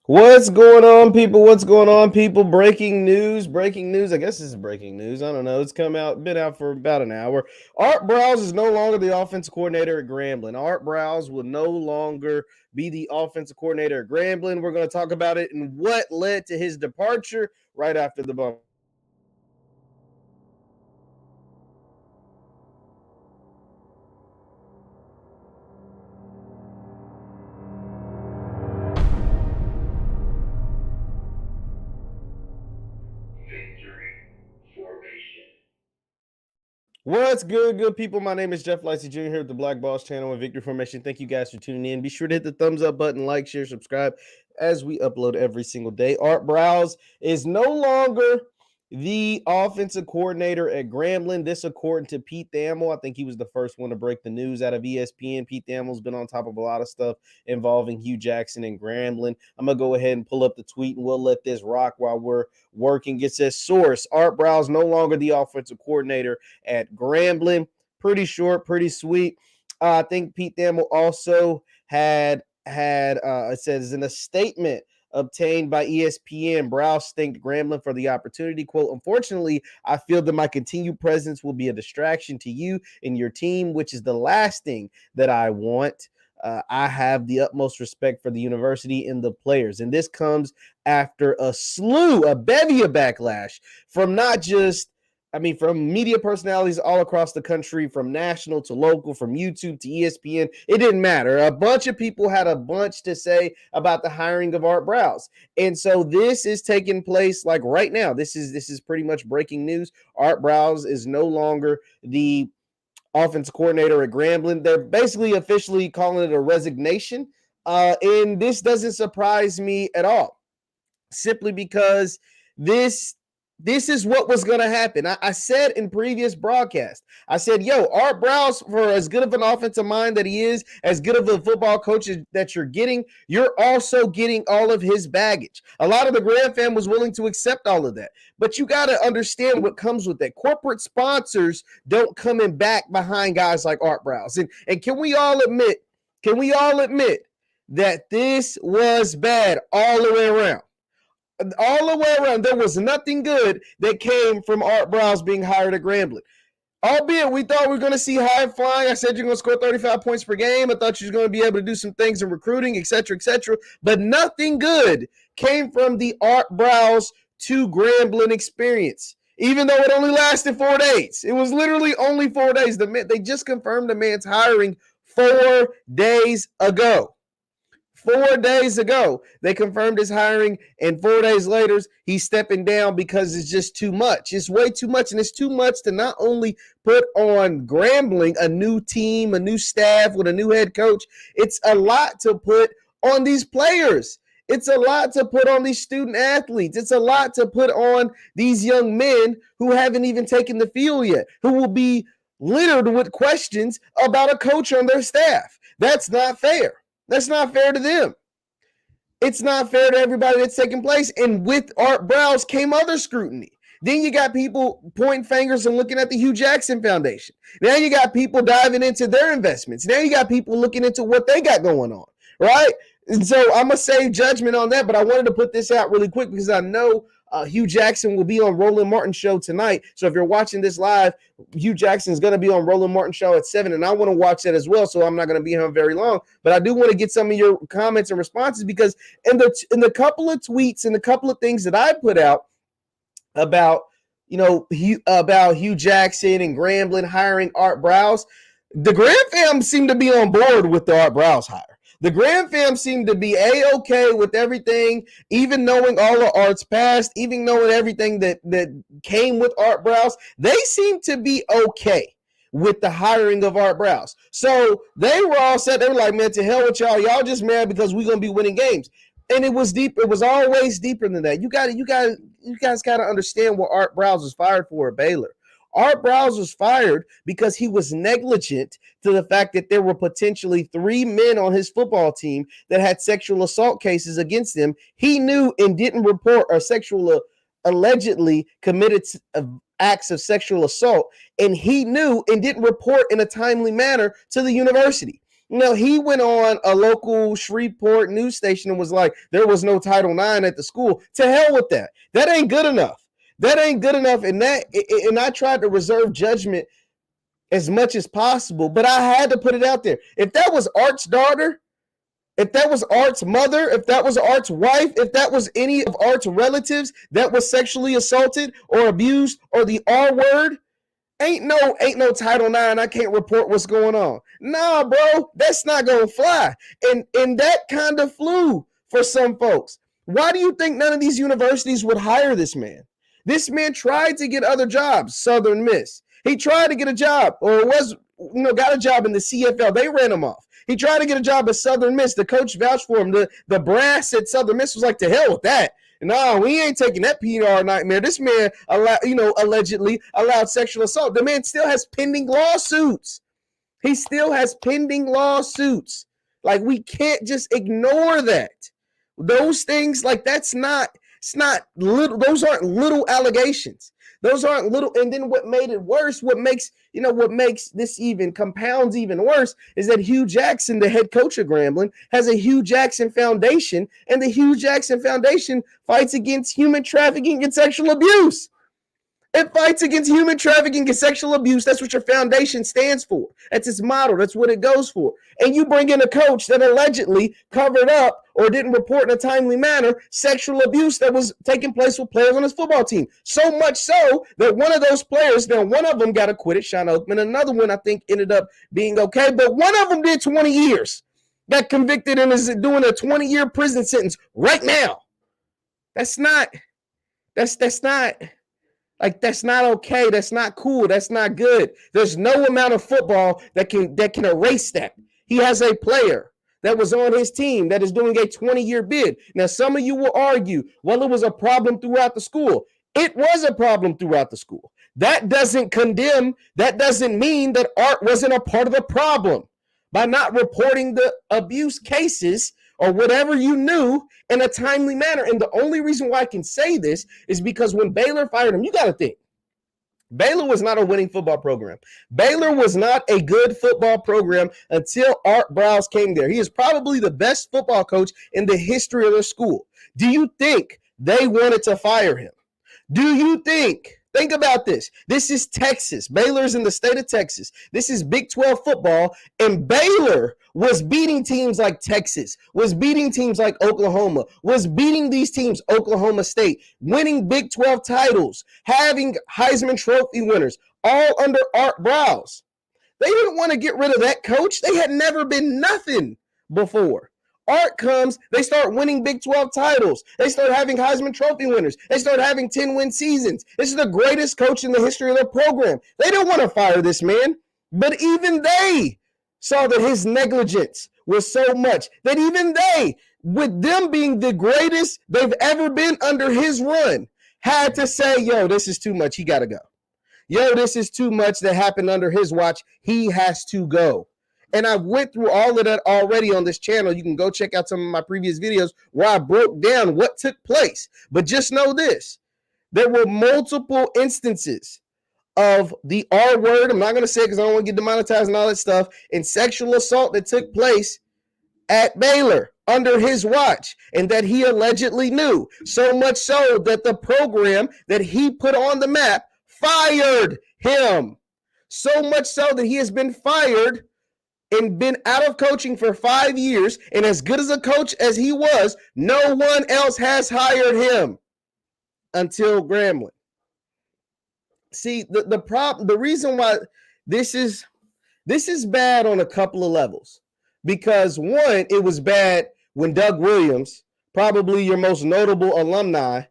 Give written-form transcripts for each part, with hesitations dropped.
What's going on, people? What's going on, people? Breaking news. Breaking news. I guess this is breaking news. I don't know. It's been out for about an hour. Art Briles is no longer the offensive coordinator at Grambling. Art Briles will no longer be the offensive coordinator at Grambling. We're going to talk about it and what led to his departure right after the bump. What's good people? My name is JeffLightsyJr here at the Black Boss channel and Victory Formation. Thank you guys for tuning in. Be sure to hit the thumbs up button, like, share, subscribe as we upload every single day. Art Briles is no longer the offensive coordinator at Grambling. This according to Pete Thamel. I think he was the first one to break the news out of ESPN. Pete Thamel's been on top of a lot of stuff involving Hue Jackson and Grambling. I'm going to go ahead and pull up the tweet and we'll let this rock while we're working. It says, source, Art Briles no longer the offensive coordinator at Grambling. Pretty short, pretty sweet. I think Pete Thamel also had it says in a statement obtained by ESPN, Briles thanked Grambling for the opportunity. Quote, unfortunately, I feel that my continued presence will be a distraction to you and your team, which is the last thing that I want. I have the utmost respect for the university and the players. And this comes after a bevy of backlash from not just from media personalities all across the country, from national to local, from YouTube to ESPN. It didn't matter. A bunch of people had a bunch to say about the hiring of Art Briles. And so this is taking place like right now. This is pretty much breaking news. Art Briles is no longer the offensive coordinator at Grambling. They're basically officially calling it a resignation. And this doesn't surprise me at all, simply because this is what was going to happen. I said in previous broadcasts, I said, Art Briles, for as good of an offensive mind that he is, as good of a football coach that you're getting, you're also getting all of his baggage. A lot of the Graham fam was willing to accept all of that. But you got to understand what comes with that. Corporate sponsors don't come in back behind guys like Art Briles. And can we all admit that this was bad all the way around? All the way around, there was nothing good that came from Art Briles being hired at Grambling. Albeit we thought we were going to see high flying. I said you're going to score 35 points per game. I thought you were going to be able to do some things in recruiting, etc., etc. But nothing good came from the Art Briles to Grambling experience, even though it only lasted 4 days. It was literally only 4 days. They just confirmed the man's hiring 4 days ago. 4 days ago, they confirmed his hiring, and 4 days later, he's stepping down because it's just too much. It's way too much, and it's too much to not only put on Grambling, a new team, a new staff with a new head coach. It's a lot to put on these players. It's a lot to put on these student athletes. It's a lot to put on these young men who haven't even taken the field yet, who will be littered with questions about a coach on their staff. That's not fair. That's not fair to them. It's not fair to everybody that's taking place. And with Art Briles came other scrutiny. Then you got people pointing fingers and looking at the Hue Jackson Foundation. Now you got people diving into their investments. Now you got people looking into what they got going on, right? And so I'm going to save judgment on that, but I wanted to put this out really quick because I know Hue Jackson will be on Roland Martin's show tonight. So if you're watching this live, Hue Jackson is going to be on Roland Martin's show at 7, and I want to watch that as well. So I'm not going to be here very long, but I do want to get some of your comments and responses because in the couple of tweets and a couple of things that I put out about Hue Jackson and Grambling hiring Art Briles, the Graham fam seemed to be on board with the Art Briles hire. The Graham fam seemed to be A-okay with everything, even knowing all of Art's past, even knowing everything that came with Art Briles. They seemed to be okay with the hiring of Art Briles. So they were all set. They were like, man, to hell with y'all. Y'all just mad because we're going to be winning games. And it was deep. It was always deeper than that. You guys got to understand what Art Briles was fired for at Baylor. Art Briles was fired because he was negligent to the fact that there were potentially 3 men on his football team that had sexual assault cases against them. He knew and didn't report or allegedly committed acts of sexual assault, and he knew and didn't report in a timely manner to the university. He went on a local Shreveport news station and was like, there was no Title IX at the school. To hell with that. That ain't good enough. That ain't good enough. And I tried to reserve judgment as much as possible, but I had to put it out there. If that was Art's daughter, if that was Art's mother, if that was Art's wife, if that was any of Art's relatives that was sexually assaulted or abused or the R word, ain't no Title IX. I can't report what's going on. Nah, bro, that's not gonna fly. And that kind of flew for some folks. Why do you think none of these universities would hire this man? This man tried to get other jobs. Southern Miss. He tried to get a job, or got a job in the CFL. They ran him off. He tried to get a job at Southern Miss. The coach vouched for him. The brass at Southern Miss was like, to hell with that. No, we ain't taking that PR nightmare. This man, allegedly allowed sexual assault. The man still has pending lawsuits. He still has pending lawsuits. Like, we can't just ignore that. Those things, like, it's not little. Those aren't little allegations. Those aren't little. And then what made it worse, what makes this even compounds even worse is that Hue Jackson, the head coach of Grambling, has a Hue Jackson Foundation, and the Hue Jackson Foundation fights against human trafficking and sexual abuse. It fights against human trafficking and sexual abuse. That's what your foundation stands for. That's its motto. That's what it goes for. And you bring in a coach that allegedly covered up or didn't report in a timely manner sexual abuse that was taking place with players on his football team. So much so that one of those players, now one of them got acquitted, Sean Oakman. Another one, I think, ended up being okay. But one of them did 20 years. Got convicted and is doing a 20-year prison sentence right now. That's not okay. That's not cool. That's not good. There's no amount of football that can erase that. He has a player that was on his team that is doing a 20-year bid. Now, some of you will argue, well, it was a problem throughout the school. It was a problem throughout the school. That doesn't condemn. That doesn't mean that Art wasn't a part of the problem by not reporting the abuse cases or whatever you knew in a timely manner. And the only reason why I can say this is because when Baylor fired him, you got to think, Baylor was not a winning football program. Baylor was not a good football program until Art Briles came there. He is probably the best football coach in the history of their school. Do you think they wanted to fire him? Do you think about this. This is Texas. Baylor's in the state of Texas. This is Big 12 football, and Baylor was beating teams like Texas, was beating teams like Oklahoma, was beating these teams, Oklahoma State, winning Big 12 titles, having Heisman Trophy winners, all under Art Briles. They didn't want to get rid of that coach. They had never been nothing before. Art comes, they start winning Big 12 titles. They start having Heisman Trophy winners. They start having 10-win seasons. This is the greatest coach in the history of their program. They don't want to fire this man, but even they saw that his negligence was so much that even they, with them being the greatest they've ever been under his run, had to say, yo, this is too much. He got to go. Yo, this is too much that happened under his watch. He has to go. And I went through all of that already on this channel. You can go check out some of my previous videos where I broke down what took place. But just know this. There were multiple instances of the R word. I'm not going to say it because I don't want to get demonetized and all that stuff. And sexual assault that took place at Baylor under his watch and that he allegedly knew. So much so that the program that he put on the map fired him. So much so that he has been fired and been out of coaching for 5 years, and as good as a coach as he was, no one else has hired him until Grambling. See, the reason why this is bad on a couple of levels, because one, it was bad when Doug Williams, probably your most notable alumni,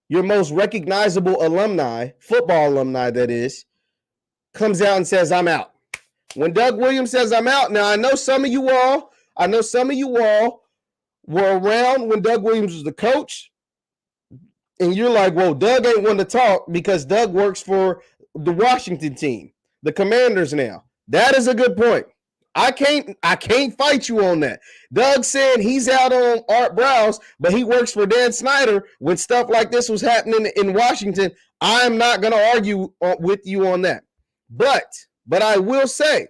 your most recognizable alumni, football alumni that is, comes out and says, I'm out. When Doug Williams says I'm out, now I know some of you all were around when Doug Williams was the coach, and you're like, well, Doug ain't one to talk because Doug works for the Washington team, the Commanders now. That is a good point. I can't fight you on that. Doug said he's out on Art Briles, but he works for Dan Snyder when stuff like this was happening in Washington. I'm not going to argue with you on that. But I will say,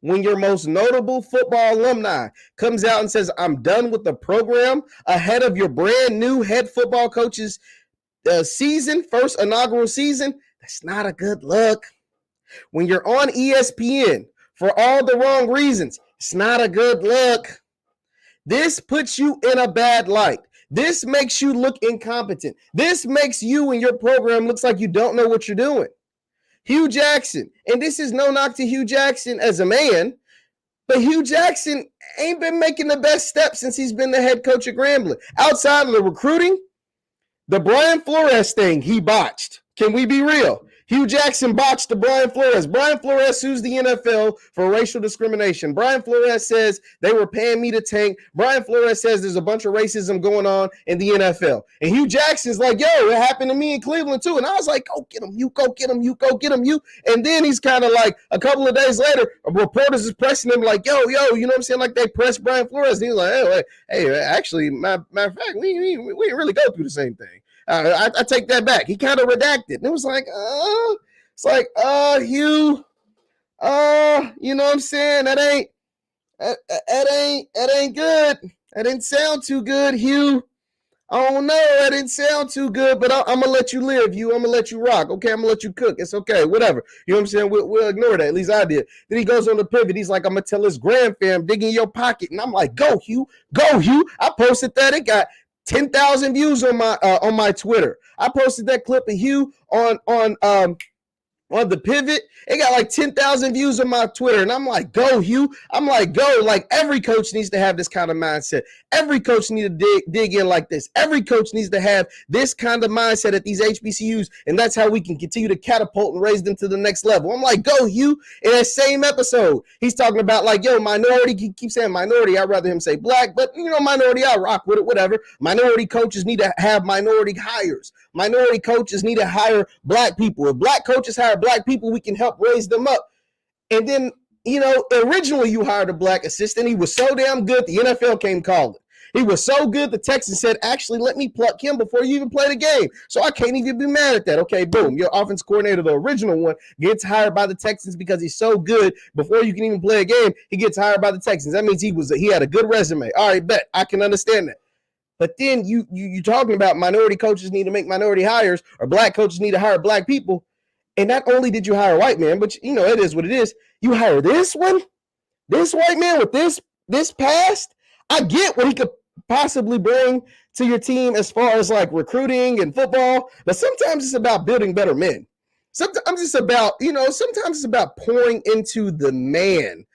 when your most notable football alumni comes out and says, I'm done with the program ahead of your brand new head football coach's season, first inaugural season? That's not a good look. When you're on ESPN for all the wrong reasons, it's not a good look. This puts you in a bad light. This makes you look incompetent. This makes you and your program looks like you don't know what you're doing. Hue Jackson, and this is no knock to Hue Jackson as a man, but Hue Jackson ain't been making the best steps since he's been the head coach of Grambling. Outside of the recruiting, the Brian Flores thing he botched. Can we be real? Hue Jackson botched the Brian Flores. Brian Flores sues the NFL for racial discrimination. Brian Flores says they were paying me to tank. Brian Flores says there's a bunch of racism going on in the NFL. And Hue Jackson's like, yo, it happened to me in Cleveland too. And I was like, go get him, you go get him, you go get him, you. And then he's kind of like, a couple of days later, reporters is pressing him like, yo, you know what I'm saying? Like they pressed Brian Flores. And he's like, hey, actually, matter of fact, we didn't really go through the same thing. I take that back. He kind of redacted. And it was like, Hugh, you know what I'm saying? That ain't good. That didn't sound too good, Hugh. I don't know. That didn't sound too good, but I'm going to let you live, Hugh. I'm going to let you rock. Okay, I'm going to let you cook. It's okay, whatever. You know what I'm saying? We'll ignore that. At least I did. Then he goes on the pivot. He's like, I'm going to tell his grand fam, dig in your pocket. And I'm like, go, Hugh. Go, Hugh. I posted that. It got 10,000 views on my Twitter. I posted that clip of Hugh on the pivot. It got like 10,000 views on my Twitter. And I'm like, go, Hugh. I'm like, go. Like every coach needs to have this kind of mindset. Every coach needs to dig in like this. Every coach needs to have this kind of mindset at these HBCUs. And that's how we can continue to catapult and raise them to the next level. I'm like, go, Hugh. In that same episode, he's talking about like, yo, minority. He keeps saying minority. I'd rather him say black, but you know, minority, I rock with it, whatever. Minority coaches need to have minority hires. Minority coaches need to hire black people. If black coaches hire black people, we can help raise them up. And then, you know, originally you hired a black assistant. He was so damn good, the NFL came calling. He was so good, the Texans said, actually, let me pluck him before you even play the game. So I can't even be mad at that. Okay, boom. Your offense coordinator, the original one, gets hired by the Texans because he's so good. Before you can even play a game, he gets hired by the Texans. That means he had a good resume. All right, bet. I can understand that. But then you talking about minority coaches need to make minority hires or black coaches need to hire black people. And not only did you hire a white man, but you know, it is what it is. You hire this one, this white man with this past. I get what he could possibly bring to your team as far as like recruiting and football. But sometimes it's about building better men. Sometimes it's about, sometimes it's about pouring into the man.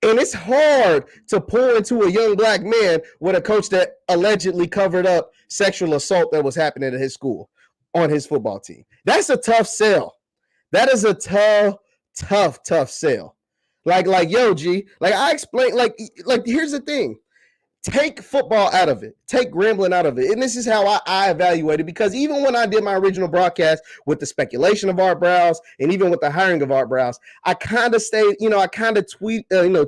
And it's hard to pour into a young black man with a coach that allegedly covered up sexual assault that was happening at his school on his football team. That's a tough sell. That is a tough sell. Like, yo, G, like I explained, like here's the thing. Take football out of it. Take Grambling out of it. And this is how I evaluate it, because even when I did my original broadcast with the speculation of Art Briles and even with the hiring of Art Briles, I kind of stayed, I kind of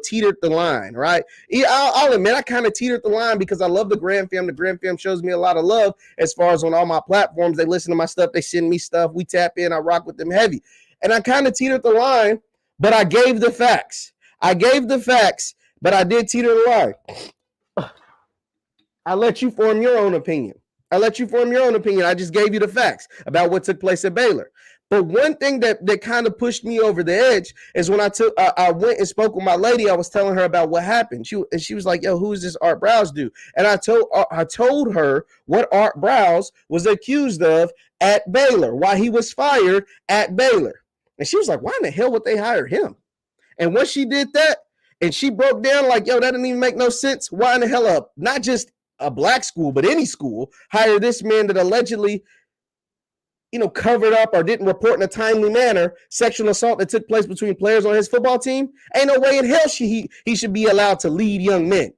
teetered the line, right? I'll admit I kind of teetered the line because I love the Gram fam. The Gram fam shows me a lot of love as far as on all my platforms. They listen to my stuff. They send me stuff. We tap in. I rock with them heavy. And I kind of teetered the line, but I gave the facts. But I did teeter the line. I let you form your own opinion. I just gave you the facts about what took place at Baylor. But one thing that kind of pushed me over the edge is when I went and spoke with my lady. I was telling her about what happened. She was like, "Yo, who is this Art Briles dude?" And I told her what Art Briles was accused of at Baylor, why he was fired at Baylor. And she was like, "Why in the hell would they hire him?" And once she did that, and she broke down like, "Yo, that didn't even make no sense. Why in the hell up? Not just a black school, but any school hire this man that allegedly, covered up or didn't report in a timely manner sexual assault that took place between players on his football team? Ain't no way in hell he should be allowed to lead young men,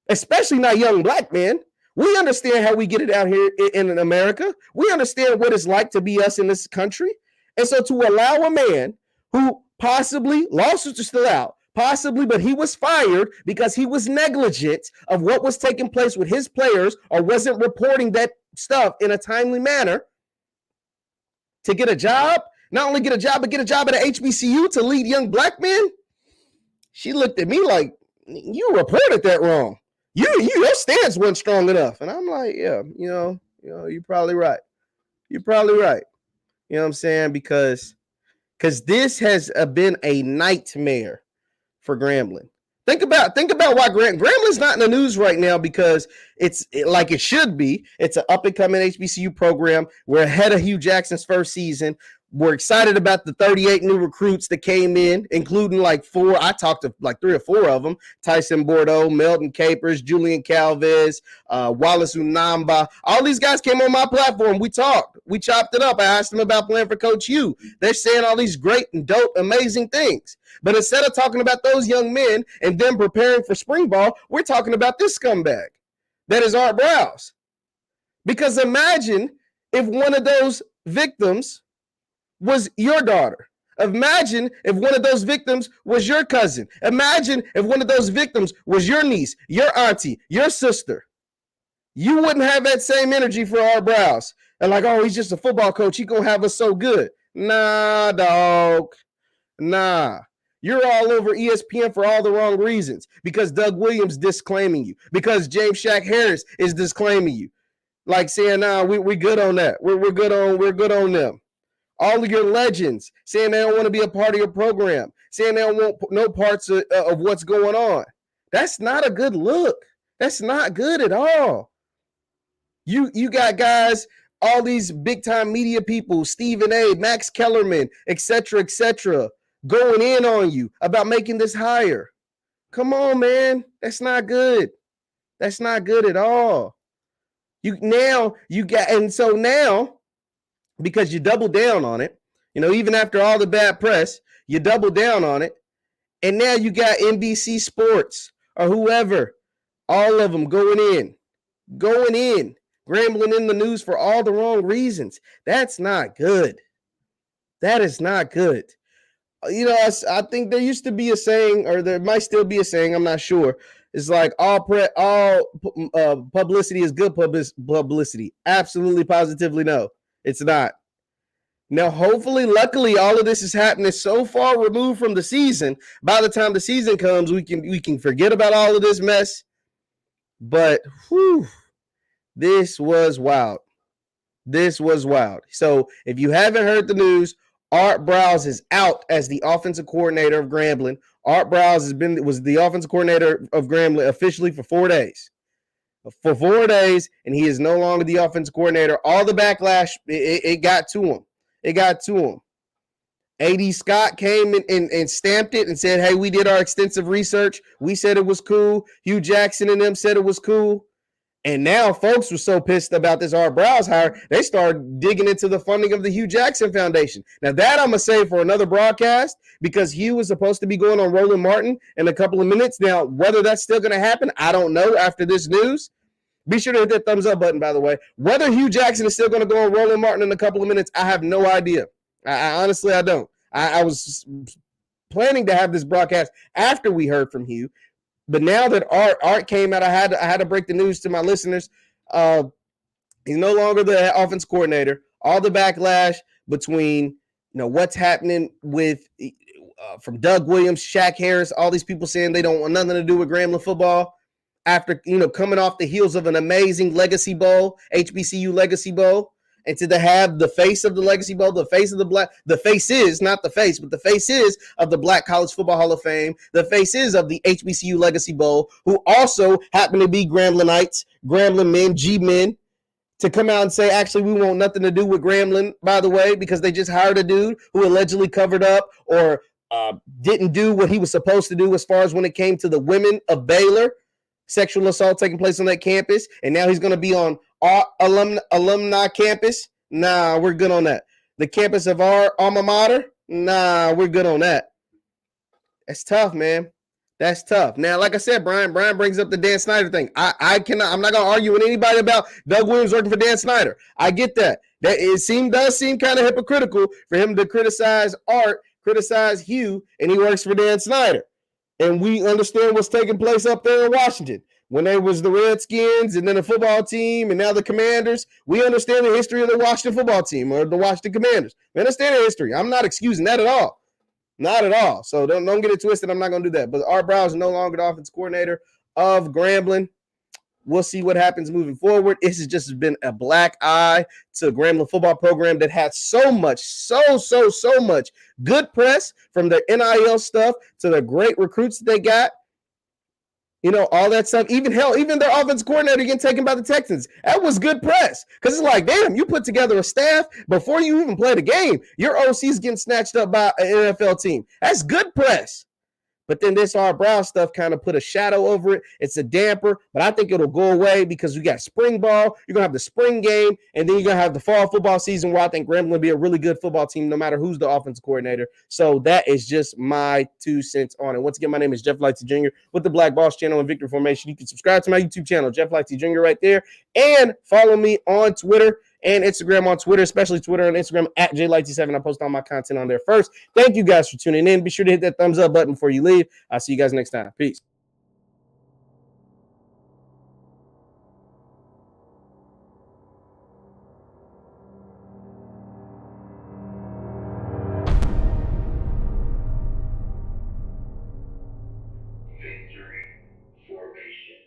especially not young black men. We understand how we get it out here in America. We understand what it's like to be us in this country. And so to allow a man who possibly, lawsuits are still out, possibly, but he was fired because he was negligent of what was taking place with his players or wasn't reporting that stuff in a timely manner, to get a job, not only get a job, but get a job at a HBCU to lead young black men. She looked at me like, you reported that wrong. Your stance wasn't strong enough. And I'm like, yeah, you're probably right. You're probably right. You know what I'm saying? Because this has been a nightmare for Grambling. Think about why Grambling's not in the news right now, because it's like it should be. It's an up-and-coming HBCU program. We're ahead of Hue Jackson's first season. We're excited about the 38 new recruits that came in, including like 4. I talked to like 3 or 4 of them. Tyson Bordeaux, Melton Capers, Julian Calvez, Wallace Unamba. All these guys came on my platform. We talked. We chopped it up. I asked them about playing for Coach Hue. They're saying all these great and dope, amazing things. But instead of talking about those young men and them preparing for spring ball, we're talking about this scumbag that is Art Briles. Because imagine if one of those victims was your daughter. Imagine if one of those victims was your cousin. Imagine if one of those victims was your niece, your auntie, your sister. You wouldn't have that same energy for Art Briles. And like, oh, he's just a football coach. He gonna have us so good. Nah, dog. Nah. You're all over ESPN for all the wrong reasons. Because Doug Williams disclaiming you. Because James Shaq Harris is disclaiming you. Like saying, nah, we good on that. We're good on them. All of your legends saying they don't want to be a part of your program, saying they don't want no parts of what's going on. That's not a good look. That's not good at all. You got guys, all these big-time media people, Stephen A., Max Kellerman, et cetera, going in on you about making this hire. Come on, man. That's not good. That's not good at all. Because you double down on it, even after all the bad press, you double down on it. And now you got NBC Sports or whoever, all of them going in, Grambling in the news for all the wrong reasons. That's not good. That is not good. I think there used to be a saying, or there might still be a saying, I'm not sure. It's like all publicity is good publicity. Absolutely, positively no. It's not. Now, hopefully, luckily, all of this is happening so far removed from the season. By the time the season comes, we can forget about all of this mess. But this was wild. This was wild. So, if you haven't heard the news, Art Briles is out as the offensive coordinator of Grambling. Art Briles was the offensive coordinator of Grambling officially for 4 days. For 4 days, and he is no longer the offensive coordinator. All the backlash, it got to him. It got to him. A.D. Scott came and stamped it and said, hey, we did our extensive research. We said it was cool. Hue Jackson and them said it was cool. And now folks were so pissed about this Art Briles hire, they started digging into the funding of the Hue Jackson Foundation. Now that I'm going to save for another broadcast, because Hue was supposed to be going on Roland Martin in a couple of minutes. Now, whether that's still going to happen, I don't know after this news. Be sure to hit that thumbs up button, by the way. Whether Hue Jackson is still going to go on Roland Martin in a couple of minutes, I have no idea. I honestly, I don't. I was planning to have this broadcast after we heard from Hue. But now that Art came out, I had to break the news to my listeners. He's no longer the offense coordinator. All the backlash between what's happening with from Doug Williams, Shaq Harris, all these people saying they don't want nothing to do with Grambling football after coming off the heels of an amazing Legacy Bowl, HBCU Legacy Bowl. And to have the face of the Legacy Bowl, the faces, not the face, but the faces of the Black College Football Hall of Fame, the faces of the HBCU Legacy Bowl, who also happen to be Gramblingites, Grambling men, G-men, to come out and say, actually, we want nothing to do with Grambling, by the way, because they just hired a dude who allegedly covered up or didn't do what he was supposed to do as far as when it came to the women of Baylor, sexual assault taking place on that campus, and now he's going to be on our alumni campus. Nah, we're good on that. The campus of our alma mater. Nah, we're good on that. That's tough, man. That's tough. Now, like I said, Brian brings up the Dan Snyder thing. I'm not gonna argue with anybody about Doug Williams working for Dan Snyder. I get that. Does seem kind of hypocritical for him to criticize Art, criticize Hue, and he works for Dan Snyder. And we understand what's taking place up there in Washington. When there was the Redskins and then the football team and now the Commanders, we understand the history of the Washington football team or the Washington Commanders. We understand the history. I'm not excusing that at all. Not at all. So don't get it twisted. I'm not going to do that. But Art Briles is no longer the offense coordinator of Grambling. We'll see what happens moving forward. This has just been a black eye to Grambling football program that had so much good press, from the NIL stuff to the great recruits that they got. You know, all that stuff. Even their offense coordinator getting taken by the Texans. That was good press. Because it's like, damn, you put together a staff before you even play the game. Your OC's getting snatched up by an NFL team. That's good press. But then this Art Briles stuff kind of put a shadow over it. It's a damper, but I think it'll go away because we got spring ball. You're going to have the spring game, and then you're going to have the fall football season where I think Grambling will be a really good football team no matter who's the offensive coordinator. So that is just my 2 cents on it. Once again, my name is JeffLightsYJr with the Black Boss channel and Victory Formation. You can subscribe to my YouTube channel, JeffLightsYJr, right there, and follow me on Twitter and Instagram. On Twitter, especially Twitter and Instagram, at JLightsy7. I post all my content on there first. Thank you guys for tuning in. Be sure to hit that thumbs up button before you leave. I'll see you guys next time. Peace.